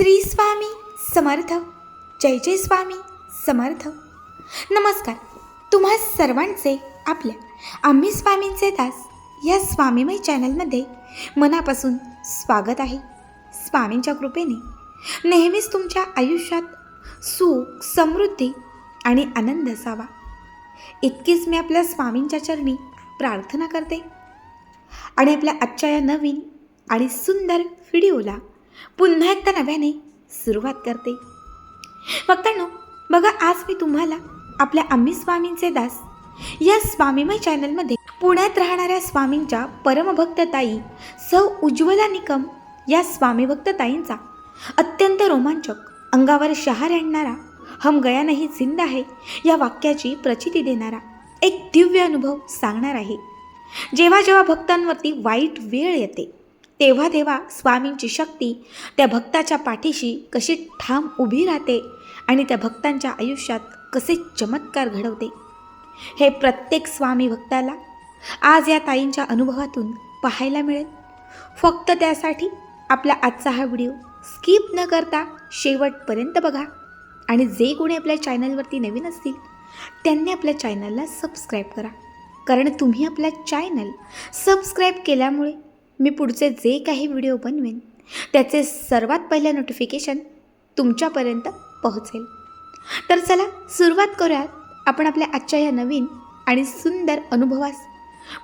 श्री स्वामी समर्थ. जय जय स्वामी समर्थ. नमस्कार. तुम्हा सर्वांचे आपल्या आम्ही स्वामींचे दास या स्वामीमय चॅनलमध्ये मनापासून स्वागत आहे. स्वामींच्या कृपेने नेहमीच तुमच्या आयुष्यात सुख, समृद्धी आणि आनंद असावा, इतकीच मी आपल्या स्वामींच्या चरणी प्रार्थना करते. आणि आपल्या आजच्या या नवीन आणि सुंदर व्हिडिओला पुन्हा एकदा नव्याने सुरुवात करते. भक्तांनो, बघा, आज मी तुम्हाला आपल्या आम्ही स्वामींचे दास या स्वामीमय चॅनलमध्ये पुण्यात राहणाऱ्या स्वामींच्या परमभक्त ताई सौ उज्ज्वला निकम या स्वामी भक्त ताईंचा अत्यंत रोमांचक, अंगावर शहार आणणारा, हम गया नहीं जिंदा है या वाक्याची प्रचिती देणारा एक दिव्य अनुभव सांगणार आहे. जेव्हा जेव्हा भक्तांवरती वाईट वेळ येते तेव्हा तेव्हा स्वामींची शक्ती त्या भक्ताच्या पाठीशी कशी ठाम उभी राहते आणि त्या भक्तांच्या आयुष्यात कसे चमत्कार घडवते, हे प्रत्येक स्वामी भक्ताला आज या ताईंच्या अनुभवातून पाहायला मिळेल. फक्त त्यासाठी आपला आजचा हा व्हिडिओ स्किप न करता शेवटपर्यंत बघा. आणि जे कोणी आपल्या चॅनलवरती नवीन असतील त्यांनी आपल्या चॅनलला सबस्क्राईब करा, कारण तुम्ही आपल्या चॅनल सबस्क्राईब केल्यामुळे मी पुढचे जे काही व्हिडिओ बनवेन त्याचे सर्वात पहिले नोटिफिकेशन तुमच्यापर्यंत पोहोचेल. तर चला सुरुवात करूयात आपण आपल्या आजच्या या नवीन आणि सुंदर अनुभवास.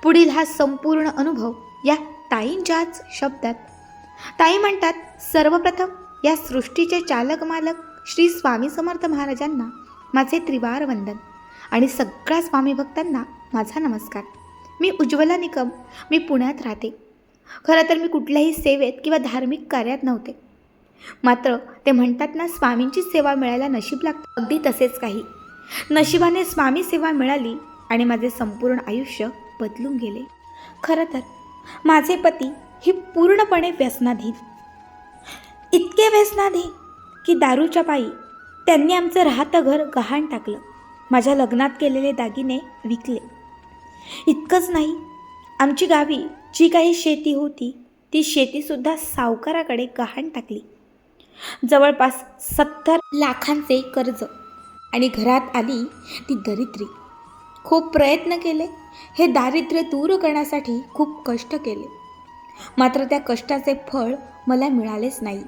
पुढील हा संपूर्ण अनुभव या ताईंच्याच शब्दात. ताई म्हणतात, सर्वप्रथम या सृष्टीचे चालक मालक श्री स्वामी समर्थ महाराजांना माझे त्रिवार वंदन आणि सगळ्या स्वामी भक्तांना माझा नमस्कार. मी उज्ज्वला निकम, मी पुण्यात राहते. खरं तर मी कुठल्याही सेवेत किंवा धार्मिक कार्यात नव्हते, मात्र ते म्हणतात ना, स्वामींची सेवा मिळायला नशीब लागतं. अगदी तसेच काही. नशिबाने स्वामी सेवा मिळाली आणि माझे संपूर्ण आयुष्य बदलून गेले. खरं तर माझे पती हे पूर्णपणे व्यसनाधीन, इतके व्यसनाधीन की दारूच्या पायी त्यांनी आमचं राहतं घर गहाण टाकलं. माझ्या लग्नात केलेले दागिने विकले. इतकंच नाही, आमची गावी जी काही शेती होती ती शेतीसुद्धा सावकाराकडे गहाण टाकली. जवळपास 70 लाखांचे कर्ज. आणि घरात आली ती दरिद्री. खूप प्रयत्न केले हे दारिद्र्य दूर करण्यासाठी, खूप कष्ट केले, मात्र त्या कष्टाचे फळ मला मिळालेच नाही.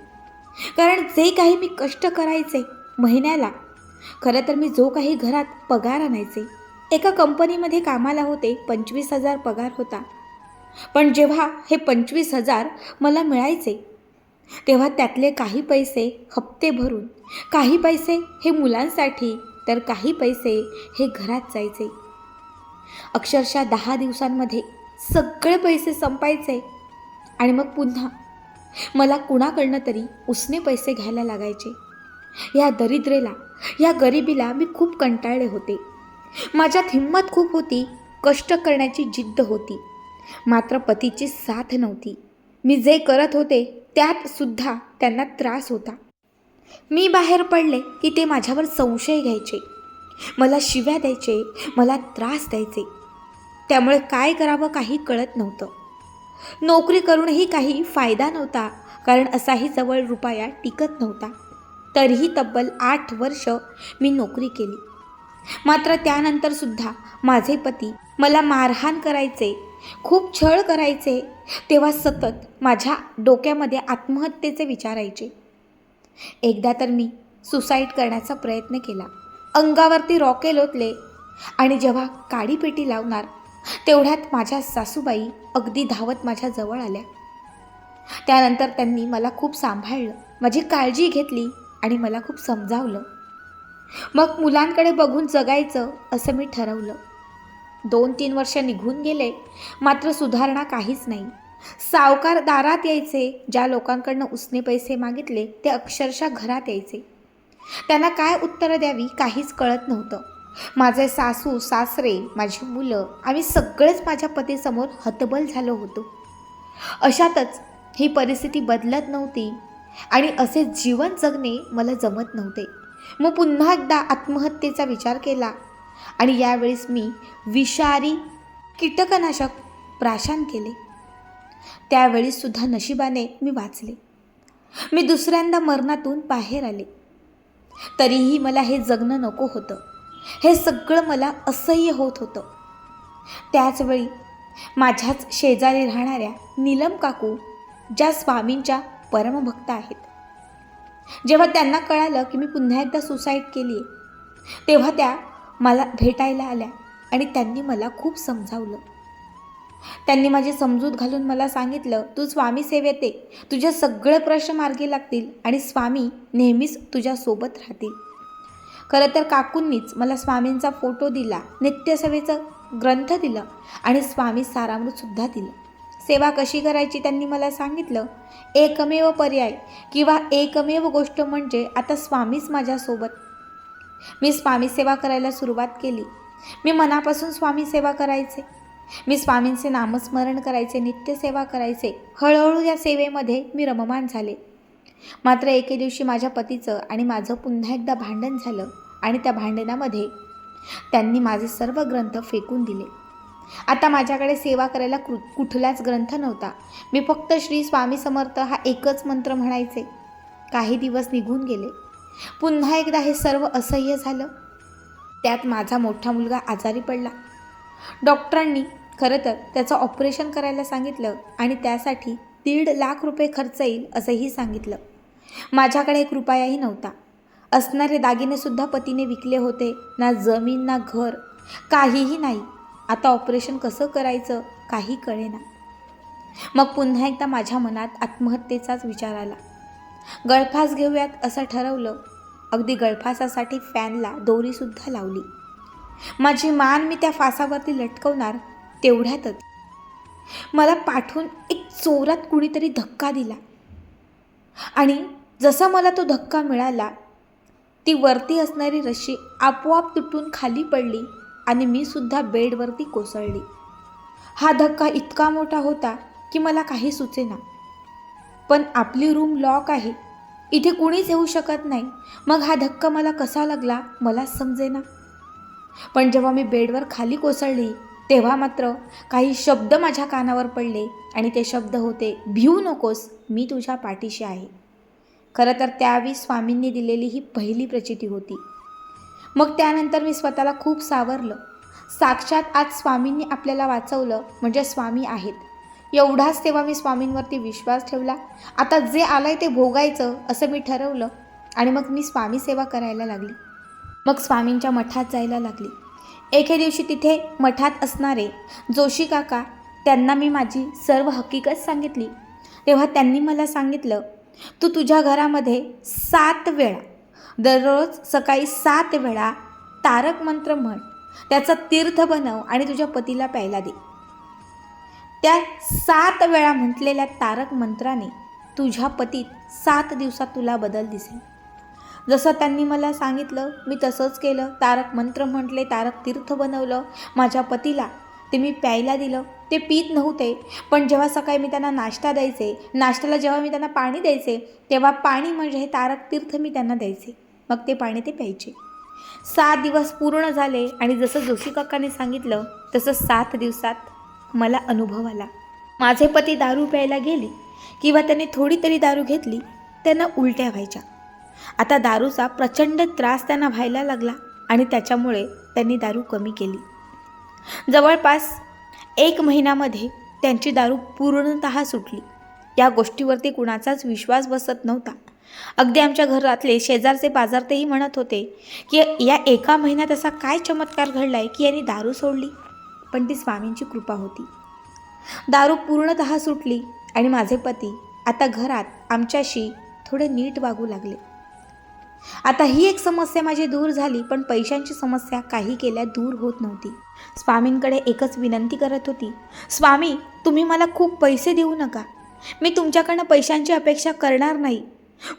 कारण जे काही मी कष्ट करायचे महिन्याला, खरं तर मी जो काही घरात पगार आणायचे, एका कंपनीमध्ये कामाला होते, 25,000 पगार होता. पण जेव्हा हे 25,000 मला मिळायचे तेव्हा त्यातले काही पैसे हप्ते भरून, काही पैसे हे मुलांसाठी, तर काही पैसे हे घरात जायचे. अक्षरशः 10 दिवसांमध्ये सगळे पैसे संपायचे आणि मग पुन्हा मला कुणाकडनं तरी उसने पैसे घ्यायला लागायचे. या दरिद्रेला, या गरिबीला मी खूप कंटाळले होते. माझ्यात हिंमत खूप होती, कष्ट करण्याची जिद्द होती, मात्र पतीची साथ नव्हती. मी जे करत होते त्यात सुद्धा त्यांना त्रास होता. मी बाहेर पडले की ते माझ्यावर संशय घ्यायचे, मला शिव्या द्यायचे, मला त्रास द्यायचे. त्यामुळे काय करावं काही कळत नव्हतं. नोकरी करूनही काही फायदा नव्हता, कारण असाही जवळ रुपया टिकत नव्हता. तरीही तब्बल 8 वर्ष मी नोकरी केली. मात्र त्यानंतरसुद्धा माझे पती मला मारहाण करायचे, खूप छळ करायचे. तेव्हा सतत माझ्या डोक्यामध्ये आत्महत्येचे विचार यायचे. एकदा तर मी सुसाईड करण्याचा प्रयत्न केला. अंगावरती रॉकेल ओतले आणि जेव्हा काडीपेटी लावणार तेवढ्यात माझ्या सासूबाई अगदी धावत माझ्या जवळ आल्या. त्यानंतर त्यांनी मला खूप सांभाळलं, माझी काळजी घेतली आणि मला खूप समजावलं. मग मुलांकडे बघून जगायचं असं मी ठरवलं. 2-3 वर्ष निघून गेले, मात्र सुधारणा काहीच नाही. सावकार दारात यायचे, ज्या लोकांकडनं उसने पैसे मागितले ते अक्षरशः घरात यायचे. त्यांना काय उत्तरं द्यावी काहीच कळत नव्हतं. माझे सासू सासरे, माझी मुलं, आम्ही सगळेच माझ्या पतीसमोर हतबल झालो होतो. अशातच ही परिस्थिती बदलत नव्हती आणि असे जीवन जगणे मला जमत नव्हते. मग पुन्हा एकदा आत्महत्येचा विचार केला आणि यावेळेस मी विषारी कीटकनाशक प्राशन केले. त्यावेळीसुद्धा नशिबाने मी वाचले. मी दुसऱ्यांदा मरणातून बाहेर आले. तरीही मला हे जगणं नको होतं. हे सगळं मला असह्य होत होतं. त्याचवेळी माझ्याच शेजारी राहणाऱ्या नीलम काकू, ज्या स्वामींच्या परमभक्त आहेत, जेव्हा त्यांना कळालं की मी पुन्हा एकदा सुसाईड केली आहे, तेव्हा त्या मला भेटायला आल्या आणि त्यांनी मला खूप समजावलं. त्यांनी माझी समजूत घालून मला सांगितलं, तू स्वामी सेवेत ये, तुझे सगळे प्रश्न मार्गी लागतील आणि स्वामी नेहमीच तुझ्यासोबत राहतील. खरं तर काकूंनीच मला स्वामींचा फोटो दिला, नित्यसेवेचं ग्रंथ दिलं आणि स्वामी सारामृतसुद्धा दिलं. सेवा कशी करायची त्यांनी मला सांगितलं. एकमेव पर्याय किंवा एकमेव गोष्ट म्हणजे आता स्वामीच माझ्यासोबत. मी स्वामी सेवा करायला सुरुवात केली. मी मनापासून स्वामी सेवा करायचे. मी स्वामींचे नामस्मरण करायचे, नित्यसेवा करायचे. हळूहळू या सेवेमध्ये मी रममाण झाले. मात्र एके दिवशी माझ्या पतीचं आणि माझं पुन्हा एकदा भांडण झालं आणि त्या भांडणामध्ये त्यांनी माझे सर्व ग्रंथ फेकून दिले. आता माझ्याकडे सेवा करायला कुठलाच ग्रंथ नव्हता. मी फक्त श्री स्वामी समर्थ हा एकच मंत्र म्हणायचे. काही दिवस निघून गेले. पुन्हा एकदा हे सर्व असह्य झालं. त्यात माझा मोठा मुलगा आजारी पडला. डॉक्टरांनी खरं तर त्याचं ऑपरेशन करायला सांगितलं आणि त्यासाठी 1.5 लाख रुपये खर्च येईल असंही सांगितलं. माझ्याकडे 1 रुपयाही नव्हता. असणारे दागिनेसुद्धा पतीने विकले होते. ना जमीन ना घर, काहीही नाही. आता ऑपरेशन कसं करायचं काही कळेना. मग पुन्हा एकदा माझ्या मनात आत्महत्येचाच विचार आला. गळफास घेऊयात असं ठरवलं. अगदी गळफासासाठी फॅनला दोरीसुद्धा लावली. माझी मान मी त्या फासावरती लटकवणार तेवढ्यातच मला पाठवून एक जोरात कुणीतरी धक्का दिला आणि जसा मला तो धक्का मिळाला, ती वरती असणारी रशी आपोआप तुटून खाली पडली आणि मी सुद्धा बेडवरती कोसळली. हा धक्का इतका मोठा होता की मला काही सुचेना. पण आपली रूम लॉक आहे, इथे कुणीच येऊ शकत नाही. मग हा धक्का मला कसा लागला मला समजेना. पण जेव्हा मी बेडवर खाली कोसळली तेव्हा मात्र काही शब्द माझ्या कानावर पडले आणि ते शब्द होते, भिवू नकोस, मी तुझ्या पाठीशी आहे. खरं तर त्यावेळी स्वामींनी दिलेली ही पहिली प्रचिती होती. मग त्यानंतर मी स्वतःला खूप सावरलं. साक्षात आज स्वामींनी आपल्याला वाचवलं म्हणजे स्वामी आहेत एवढाच तेव्हा मी स्वामींवरती विश्वास ठेवला. आता जे आलंय ते भोगायचं असं मी ठरवलं आणि मग मी स्वामी सेवा करायला लागली. मग स्वामींच्या मठात जायला लागली. एके दिवशी तिथे मठात असणारे जोशी काका, त्यांना मी माझी सर्व हकीकत सांगितली. तेव्हा त्यांनी मला सांगितलं, तू तुझ्या घरामध्ये 7 वेळा दररोज सकाळी 7 वेळा तारक मंत्र म्हण, त्याचा तीर्थ बनव आणि तुझ्या पतीला प्यायला दे. त्या 7 वेळा म्हटलेल्या तारक मंत्राने तुझ्या पतीत 7 दिवसात तुला बदल दिसेल. जसं त्यांनी मला सांगितलं मी तसंच केलं. तारक मंत्र म्हटले, तारक तीर्थ बनवलं. माझ्या पतीला ते मी प्यायला दिलं. ते पीत नव्हते, पण जेव्हा सकाळी मी त्यांना नाश्ता द्यायचे, नाश्त्याला जेव्हा मी त्यांना पाणी द्यायचे, तेव्हा पाणी म्हणजे हे तारक तीर्थ मी त्यांना द्यायचे. मग ते पाणी ते प्यायचे. 7 दिवस पूर्ण झाले आणि जसं जोशी काकांनी सांगितलं तसं 7 दिवसात मला अनुभव आला. माझे पती दारू प्यायला गेली किंवा त्यांनी थोडी तरी दारू घेतली, त्यांना उलट्या व्हायच्या. आता दारूचा प्रचंड त्रास त्यांना व्हायला लागला आणि त्याच्यामुळे त्यांनी दारू कमी केली. जवळपास 1 महिन्यामध्ये त्यांची दारू पूर्णतः सुटली. या गोष्टीवरती कुणाचाच विश्वास बसत नव्हता. अगदी आमच्या घरातले शेजारचे पाजारतेही म्हणत होते की या 1 महिन्यात असा काय चमत्कार घडलाय की यांनी दारू सोडली. पण ती स्वामींची कृपा होती. दारू पूर्णतः सुटली आणि माझे पती आता घरात आमच्याशी थोडे नीट वागू लागले. आता ही एक समस्या माझी दूर झाली, पण पैशांची समस्या काही केल्या दूर होत नव्हती. स्वामींकडे एकच विनंती करत होती, स्वामी तुम्ही मला खूप पैसे देऊ नका, मी तुमच्याकडनं पैशांची अपेक्षा करणार नाही,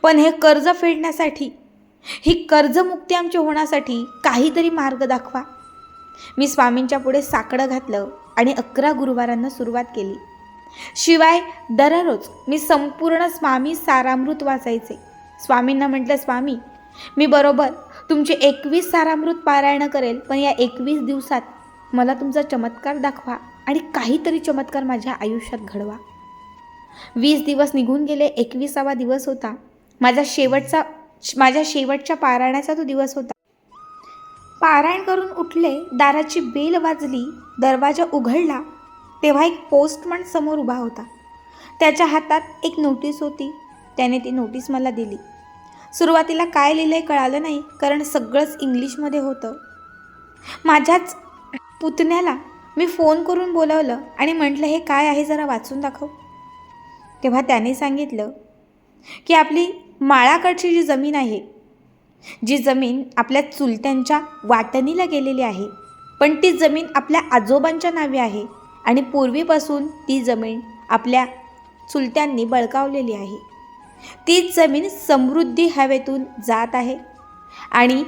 पण हे कर्ज फेडण्यासाठी, ही कर्जमुक्ती आमची होण्यासाठी काहीतरी मार्ग दाखवा. मी स्वामींच्या पुढे साकडं घातलं आणि 11 गुरुवारांना सुरुवात केली. शिवाय दररोज मी संपूर्ण स्वामी सारामृत वाचायचे. स्वामींना म्हटलं, स्वामी मी बरोबर तुमचे 21 सारामृत पारायण करेल, पण या 21 दिवसात मला तुमचा चमत्कार दाखवा आणि काहीतरी चमत्कार माझ्या आयुष्यात घडवा. 20 दिवस निघून गेले. 21वा दिवस होता. माझ्या शेवटच्या पारायणाचा तो दिवस होता. पारायण करून उठले, दाराची बेल वाजली, दरवाजा उघडला तेव्हा एक पोस्टमन समोर उभा होता. त्याच्या हातात एक नोटीस होती. त्याने ती नोटीस मला दिली. सुरुवातीला काय लिहिलंय कळालं नाही, कारण सगळंच इंग्लिशमध्ये होतं. माझ्याच पुतण्याला मी फोन करून बोलावलं आणि म्हटलं, हे काय आहे जरा वाचून दाखव. तेव्हा त्याने सांगितलं की आपली माळाकडची जी जमीन आहे, जी जमीन आपल्या चुलत्यांच्या वाटणीला गेलेली आहे, पण ती जमीन आपल्या आजोबांच्या नावे आहे आणि पूर्वीपासून ती जमीन आपल्या चुलत्यांनी बळकावलेली आहे. तीच जमीन समृद्धी हवेतून जात आहे आणि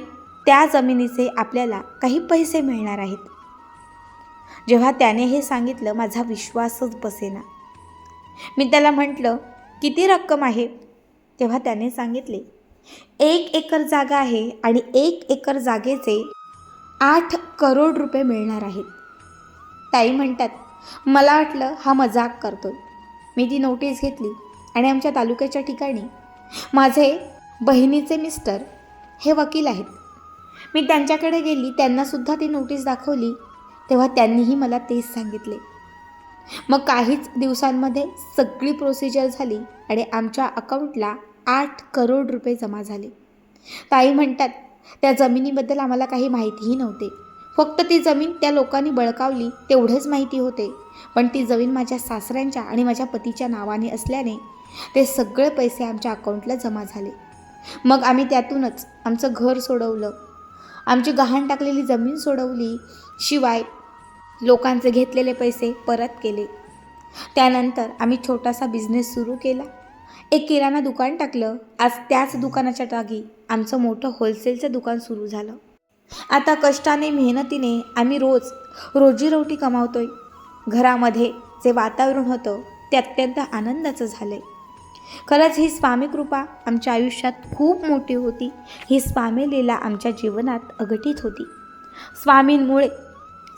त्या जमिनीचे आपल्याला काही पैसे मिळणार आहेत. जेव्हा त्याने हे सांगितलं, माझा विश्वासच बसेना. मी त्याला म्हटलं, किती रक्कम आहे? तेव्हा त्याने सांगितले, 1 एकर जागा आहे आणि 1 एकर जागेचे 8 करोड रुपये मिळणार आहेत. ताई म्हणतात, मला वाटलं हा मजाक करतोय. मी ती नोटीस घेतली आणि आमच्या तालुक्याच्या ठिकाणी माझे बहिणीचे मिस्टर हे वकील आहेत. मी त्यांच्याकडे गेली, त्यांनासुद्धा ती नोटीस दाखवली. तेव्हा त्यांनीही मला तेच सांगितले. मग काहीच दिवसांमध्ये सगळी प्रोसिजर झाली आणि आमच्या अकाउंटला 8 करोड रुपये जमा झाले. ताई म्हणतात, त्या जमिनीबद्दल आम्हाला काही माहितीही नव्हते. फक्त ती जमीन त्या लोकांनी बळकावली तेवढेच माहिती होते. पण ती जमीन माझ्या सासऱ्यांच्या आणि माझ्या पतीच्या नावाने असल्याने ते सगळे पैसे आमच्या अकाउंटला जमा झाले. मग आम्ही त्यातूनच आमचं घर सोडवलं, आमची गहाण टाकलेली जमीन सोडवली, शिवाय लोकांचे घेतलेले पैसे परत केले. त्यानंतर आम्ही छोटासा बिझनेस सुरू केला. एक किराणा दुकान टाकलं. आज त्याच दुकानाच्या जागी आमचं मोठं होलसेलचं दुकान सुरू झालं. आता कष्टाने मेहनतीने आम्ही रोज रोजीरोटी कमावतोय. घरामध्ये जे वातावरण होतं ते अत्यंत आनंदाचं झालं आहे. खरंच ही स्वामी कृपा आमच्या आयुष्यात खूप मोठी होती. ही स्वामी लीला आमच्या जीवनात अघटित होती. स्वामींमुळे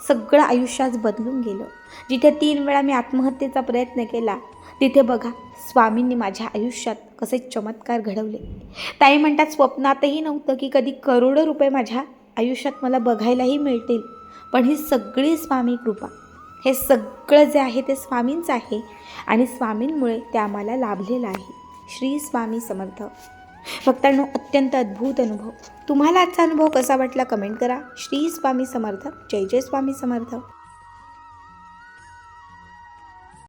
सगळं आयुष्यात बदलून गेलं. जिथे 3 वेळा मी आत्महत्येचा प्रयत्न केला, तिथे बघा स्वामींनी माझ्या आयुष्यात कसे चमत्कार घडवले. ताई म्हणतात, स्वप्नातही नव्हतं की कधी करोडो रुपये माझ्या आयुष्यात मला बघायलाही मिळतील. पण ही सगळी स्वामी कृपा, हे सगळं जे आहे ते स्वामींचं आहे आणि स्वामींमुळे ते आम्हाला लाभलेलं आहे. श्री स्वामी समर्थ. भक्तांनो, अत्यंत अद्भुत अनुभव. तुम्हाला आजचा अनुभव कसा वाटला कमेंट करा. श्री स्वामी समर्थ. जय जय स्वामी समर्थ.